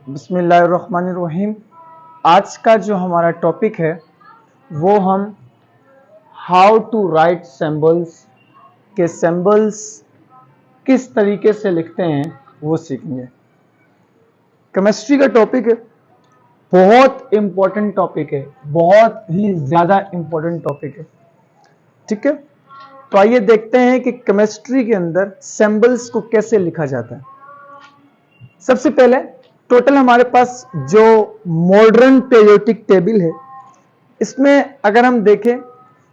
बिस्मिल्लाहिर्रहमानिर्रहीम। आज का जो हमारा टॉपिक है वो हम हाउ टू राइट सिंबल्स के सिंबल्स किस तरीके से लिखते हैं वो सीखेंगे। केमिस्ट्री का टॉपिक है, बहुत इंपॉर्टेंट टॉपिक है, बहुत ही ज्यादा इंपॉर्टेंट टॉपिक है। ठीक है, तो आइए देखते हैं कि केमिस्ट्री के अंदर सिंबल्स को कैसे लिखा जाता है। सबसे पहले टोटल हमारे पास जो मॉडर्न पीरियोडिक टेबल है, इसमें अगर हम देखें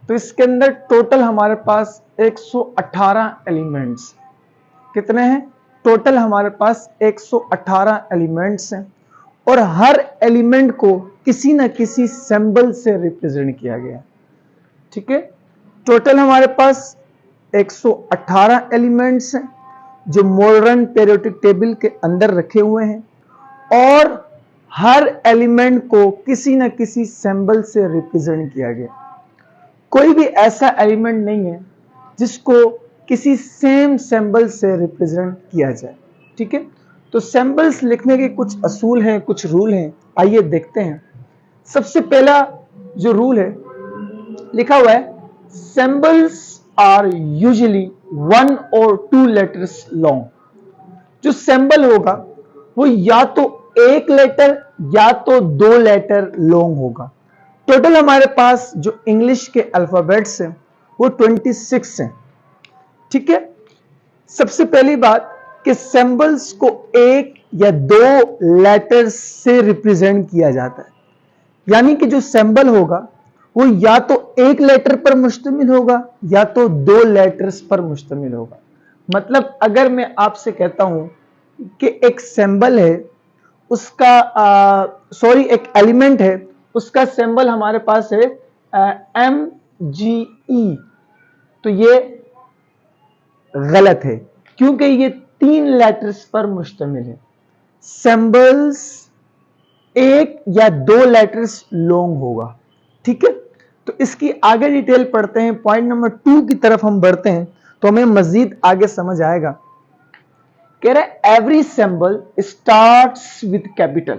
तो इसके अंदर टोटल हमारे पास 118 एलिमेंट्स। कितने हैं? टोटल हमारे पास 118 एलिमेंट्स हैं और हर एलिमेंट को किसी न किसी सिंबल से रिप्रेजेंट किया गया है। ठीक है, टोटल हमारे पास 118 एलिमेंट्स हैं जो मॉडर्न पीरियोडिक टेबल के अंदर रखे हुए हैं और हर एलिमेंट को किसी न किसी सिंबल से रिप्रेजेंट किया गया। कोई भी ऐसा एलिमेंट नहीं है जिसको किसी सेम सिंबल से रिप्रेजेंट किया जाए। ठीक है, तो सिंबल्स लिखने के कुछ असूल हैं, कुछ रूल हैं, आइए देखते हैं। सबसे पहला जो रूल है लिखा हुआ है, सिंबल्स आर यूजुअली 1 और 2 लेटर्स लॉन्ग। जो सिंबल होगा वो या तो एक लेटर या तो 2 लेटर लॉन्ग होगा। टोटल हमारे पास जो इंग्लिश के अल्फाबेट्स हैं वो 26 हैं। ठीक है, सबसे पहली बात कि सिंबल्स को एक या 2 लेटर्स से रिप्रेजेंट किया जाता है, यानी कि जो सिंबल होगा वो या तो एक लेटर पर मुश्तमिल होगा या तो 2 लेटर्स पर मुश्तमिल होगा। मतलब अगर मैं आपसे कहता हूं कि एक सिंबल है उसका एक एलिमेंट है, उसका सिंबल हमारे पास है MGE, तो ये गलत है क्योंकि ये 3 लेटर्स पर मुश्तमिल है। सिंबल्स एक या 2 लेटर्स लॉन्ग होगा। ठीक है, तो इसकी आगे डिटेल पढ़ते हैं। पॉइंट नंबर 2 की तरफ हम बढ़ते हैं तो हमें मजीद आगे समझ आएगा। कह रहा है every symbol starts with capital.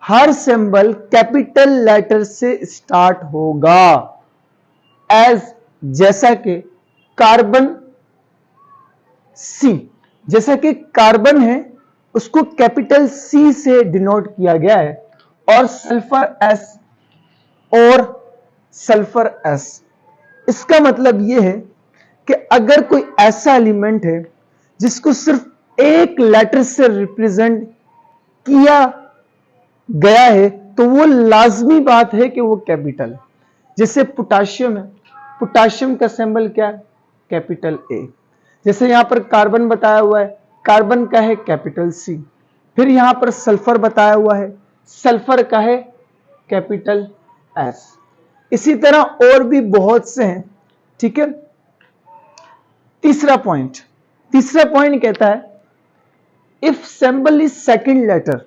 हर सिंबल कैपिटल लेटर से स्टार्ट होगा। एज जैसा कि कार्बन सी, जैसा कि कार्बन है उसको कैपिटल सी से डिनोट किया गया है, और सल्फर एस और सल्फर एस। इसका मतलब यह है कि अगर कोई ऐसा एलिमेंट है जिसको सिर्फ एक लेटर से रिप्रेजेंट किया गया है तो वो लाजमी बात है कि वो कैपिटल है। जैसे पोटाशियम है, पोटाशियम का सिंबल क्या है? Capital A. जैसे यहां पर कार्बन बताया हुआ है, कार्बन का है कैपिटल सी। फिर यहां पर सल्फर बताया हुआ है, सल्फर का है कैपिटल एस। इसी तरह और भी बहुत से हैं। ठीक है, तीसरा पॉइंट कहता है if symbol is second letter.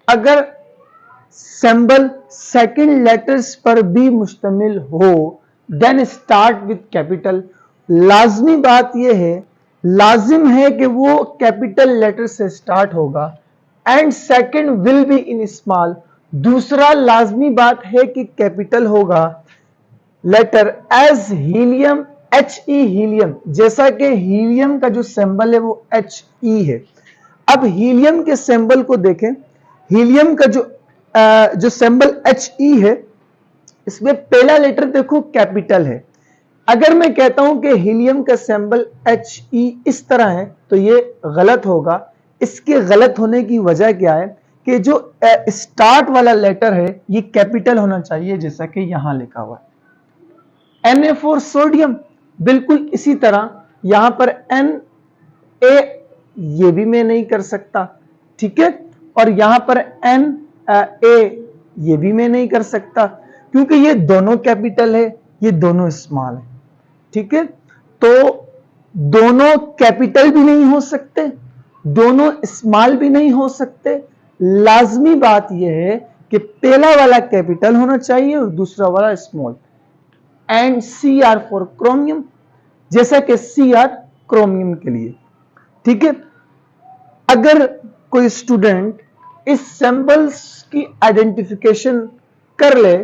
अगर सिंबल सेकंड लेटर्स पर भी मुश्तमिल हो देन स्टार्ट विद कैपिटल। लाजमी बात यह है, लाजिम है कि वो कैपिटल लेटर से स्टार्ट होगा। And second will be in small. दूसरा लाजमी बात है कि कैपिटल होगा letter as helium HE helium. जैसा कि हीलियम का जो सिंबल है वो HE है। अब हीलियम के सिंबल को देखें, हीलियम का जो सिंबल HE है इसमें पहला लेटर देखो कैपिटल है। अगर मैं कहता हूं कि हीलियम का सिंबल HE इस तरह है तो ये गलत होगा। इसके गलत होने की वजह क्या है कि जो स्टार्ट वाला लेटर है ये कैपिटल होना चाहिए, जैसा कि यहां लिखा हुआ है। Na4 सोडियम, बिल्कुल इसी तरह यहां पर Na ये भी मैं नहीं कर सकता। ठीक है, और यहां पर Na ये भी मैं नहीं कर सकता क्योंकि ये दोनों कैपिटल है, ये दोनों स्मॉल है। ठीक है, तो दोनों कैपिटल भी नहीं हो सकते, दोनों स्मॉल भी नहीं हो सकते। लाजमी बात यह है कि पहला वाला कैपिटल होना चाहिए और दूसरा वाला small. And Cr for chromium, जैसा कि Cr क्रोमियम के लिए। ठीक है, अगर कोई स्टूडेंट इस सिंबल्स की आइडेंटिफिकेशन कर ले,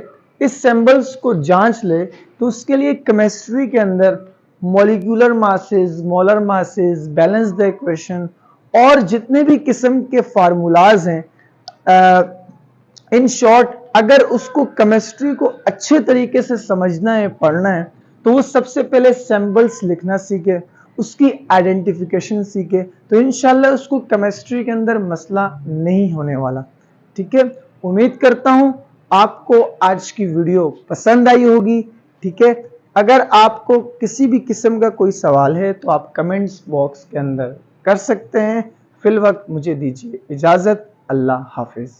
इस सिंबल्स को जांच ले, तो उसके लिए केमिस्ट्री के अंदर molecular masses, molar masses, balance the equation और जितने भी किस्म के फार्मूलाज हैं, इन शॉर्ट अगर उसको केमिस्ट्री को अच्छे तरीके से समझना है, पढ़ना है, तो वो सबसे पहले सिंबल्स लिखना सीखे, उसकी आइडेंटिफिकेशन सीखे, तो इंशाल्लाह उसको केमिस्ट्री के अंदर मसला नहीं होने वाला। ठीक है, उम्मीद करता हूं आपको आज की वीडियो पसंद आई होगी। ठीक है, अगर आपको किसी भी किस्म का कोई सवाल है तो आप कमेंट्स बॉक्स के अंदर कर सकते हैं। फिल वक्त मुझे दीजिए इजाजत। अल्लाह हाफिज।